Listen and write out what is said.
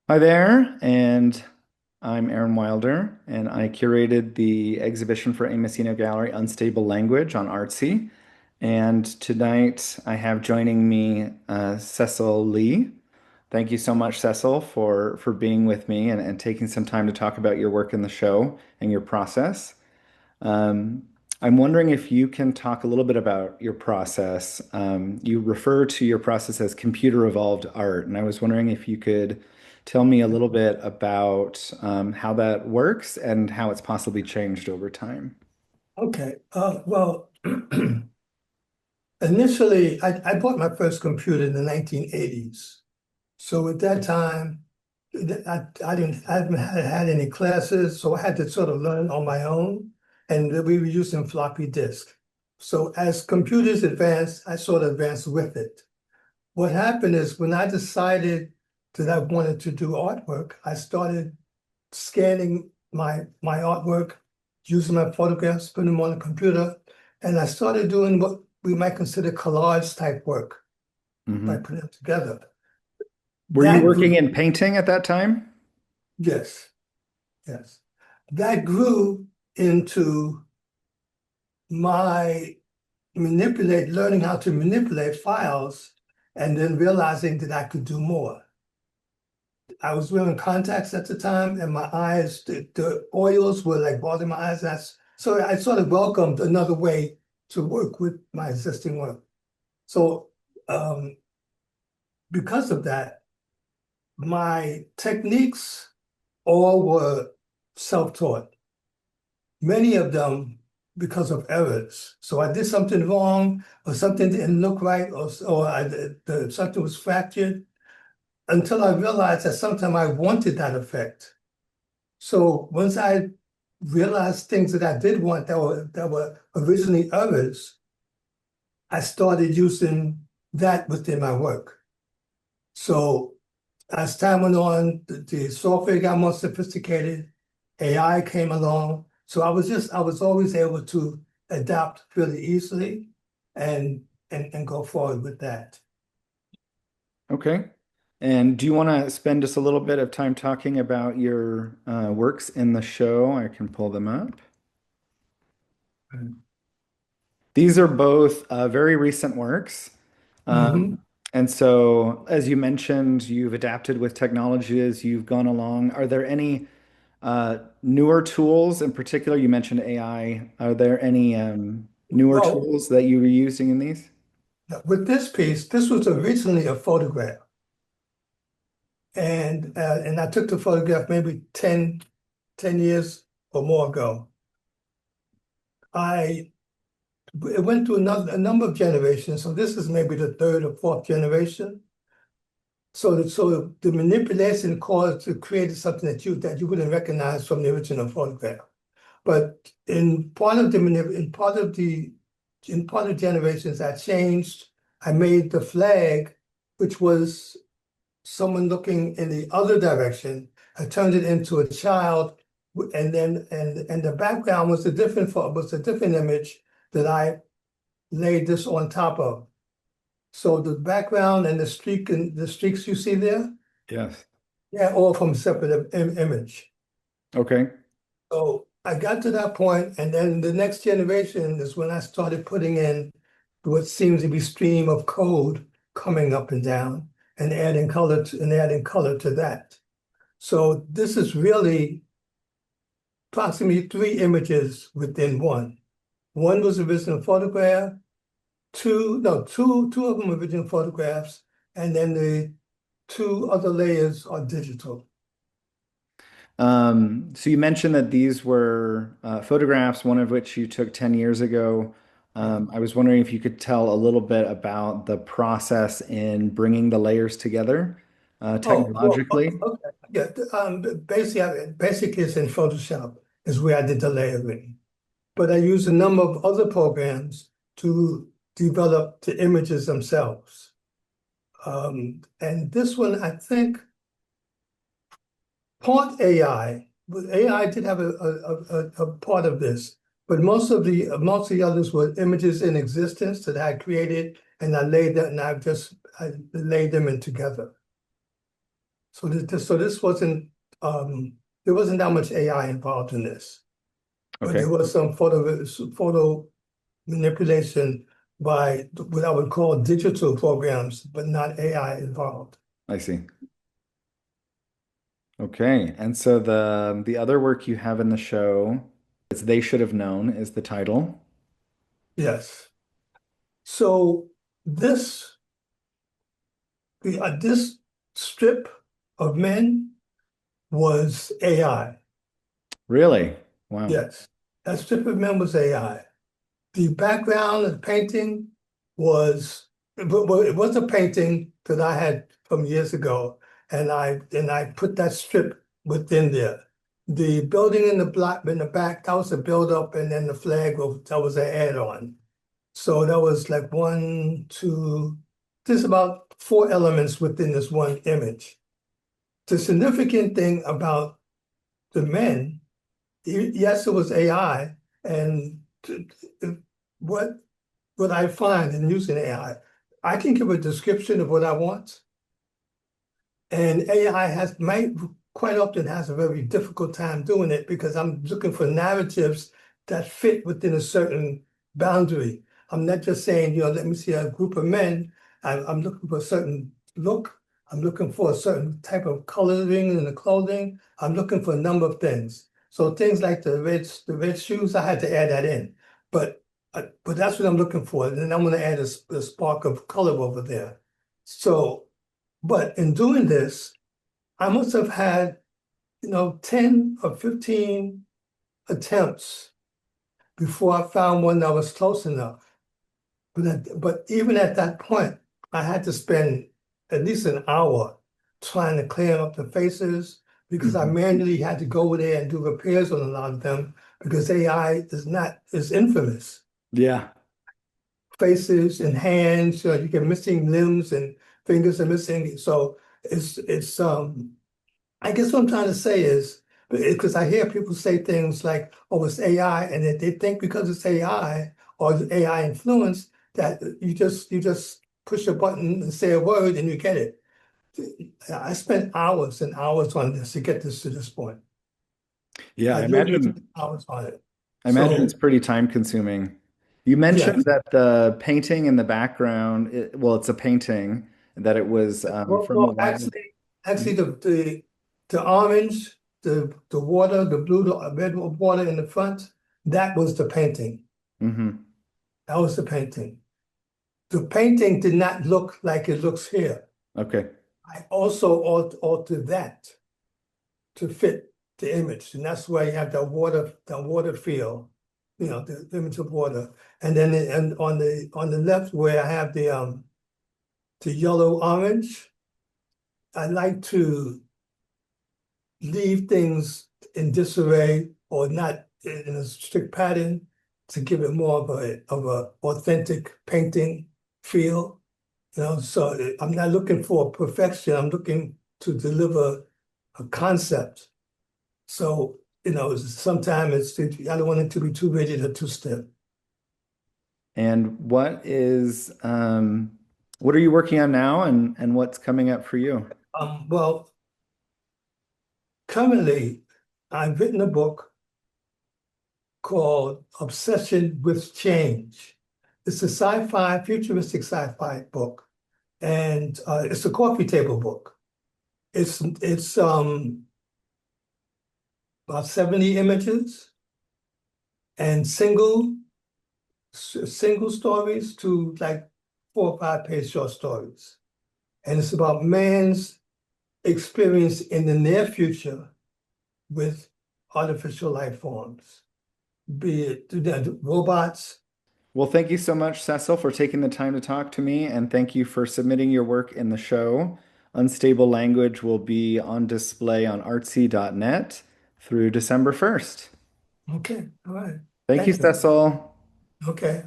Hi there, and I'm Aaron Wilder, and I curated the exhibition for Amos Eno Gallery, Unstable Language on Artsy. And tonight I have joining me Cecil Lee. Thank you so much, Cecil, for being with me and taking some time to talk about your work in the show and your process. Um, I'm wondering if you can talk a little bit about your process. You refer to your process as computer evolved art, and I was wondering if you could tell me a little bit about how that works and how it's possibly changed over time. Okay. Well, initially, I bought my first computer in the 1980s. So at that time, I haven't had any classes, so I had to sort of learn on my own. And we were using floppy disk. So as computers advanced, I sort of advanced with it. What happened is when I decided that I wanted to do artwork, I started scanning my artwork, using my photographs, putting them on the computer, and I started doing what we might consider collage type work by Hmm. putting them together. Were you That working grew, in painting at that time? yes, yes. That grew into my learning how to manipulate files and then realizing that I could do more. I was wearing contacts at the time, and my eyes, the oils were like bothering my eyes. So I sort of welcomed another way to work with my existing work. So um, because of that, my techniques all were self-taught. Many of them because of errors. So I did something wrong, or something didn't look right, or something was fractured, until I realized that sometimes I wanted that effect. So once I realized things that I did want that were originally others, I started using that within my work. So as time went on, the software got more sophisticated, AI came along. So I was always able to adapt really easily and and go forward with that. Okay. And do you want to spend just a little bit of time talking about your works in the show? I can pull them up. These are both very recent works. Mm-hmm. And so, as you mentioned, you've adapted with technology as you've gone along. Are there any newer tools in particular? You mentioned AI. Are there any newer Well, tools that you were using in these? with this piece, this was originally a photograph. And I took the photograph maybe 10 years or more ago. I It went through a number of generations, so this is maybe the third or fourth generation. So the manipulation caused to create something that you wouldn't recognize from the original photograph. But in part of generations, I changed. I made the flag, which was someone looking in the other direction. I turned it into a child, and the background was a different image that I laid this on top of. So the background and the streaks you see there, Yes. yeah, all from a separate image. Okay. So I got to that point, and then the next generation is when I started putting in what seems to be stream of code coming up and down and adding color to that. So this is really approximately three images within one. One was original photograph, two of them original photographs, and then the two other layers are digital. So you mentioned that these were photographs, one of which you took 10 years ago. Yeah. I was wondering if you could tell a little bit about the process in bringing the layers together Oh, well, technologically. okay. Yeah, basically it's in Photoshop is where I did the layering. But I use a number of other programs to develop the images themselves. And this one, I think, part AI, but AI did have a part of this, but most of the others were images in existence that I created, and I laid them in together. So this wasn't there wasn't that much AI involved in this, but Okay, there was some photo manipulation by what I would call digital programs, but not AI involved. I see. Okay, and so the other work you have in the show is They Should Have Known is the title. Yes. So this this strip of men was AI. Really? Wow. Yes, that strip of men was AI. The background of the painting was well, it was a painting that I had from years ago, and I put that strip within there. The building in the block in the back, that was a build up, and then the flag that was an add-on. So that was like one, two, there's about four elements within this one image. The significant thing about the men, yes, it was AI, and what what I find in using I can give a description of what I want, and AI might quite often has a very difficult time doing it because I'm looking for narratives that fit within a certain boundary. I'm not just saying, let me see a group of men. I'm looking for a certain look. I'm looking for a certain type of coloring in the clothing. I'm looking for a number of things. So things like the red shoes, I had to add that in. But but that's what I'm looking for. And then I'm going to add a spark of color over there. So but in doing this, I must have had, 10 or 15 attempts before I found one that was close enough. But even at that point, I had to spend at least an hour trying to clear up the faces because I Mhm. manually had to go over there and do repairs on a lot of them because AI is infamous. Yeah. Faces and hands, you get missing limbs and fingers are missing. So it's I guess what I'm trying to say is, because I hear people say things like, "Oh, it's AI," and they think because it's AI or AI influence that you just push a button and say a word and you get it. I spent hours and hours on this to get this to this point. Yeah, I literally spent hours on it. I imagine it's So pretty time consuming. You yes, mentioned that the painting in the background, well, it's a painting, that it was from a well, while. actually, the orange, the water, the blue, the red water in the front, that was the painting. Hmm. That was the painting. The painting did not look like it looks here. Okay. I also altered that to fit the image, and that's why you have the water feel, the image of water. And then and on the left where I have the yellow orange, I like to leave things in disarray or not in a strict pattern to give it more of a authentic painting feel. So I'm not looking for perfection. I'm looking to deliver a concept. So, sometimes I don't want it to be too rigid or too stiff. And what are you working on now and what's coming up for you? Well, currently, I've written a book called Obsession with Change. It's a futuristic sci-fi book, and it's a coffee table book. It's about 70 images and single stories to like 4 or 5 page short stories. And it's about man's experience in the near future with artificial life forms, be it robots. Well, thank you so much, Cecil, for taking the time to talk to me, and thank you for submitting your work in the show. Unstable Language will be on display on artsy.net through December 1st. Okay, all right. Thank you, Thank you. Cecil. Okay.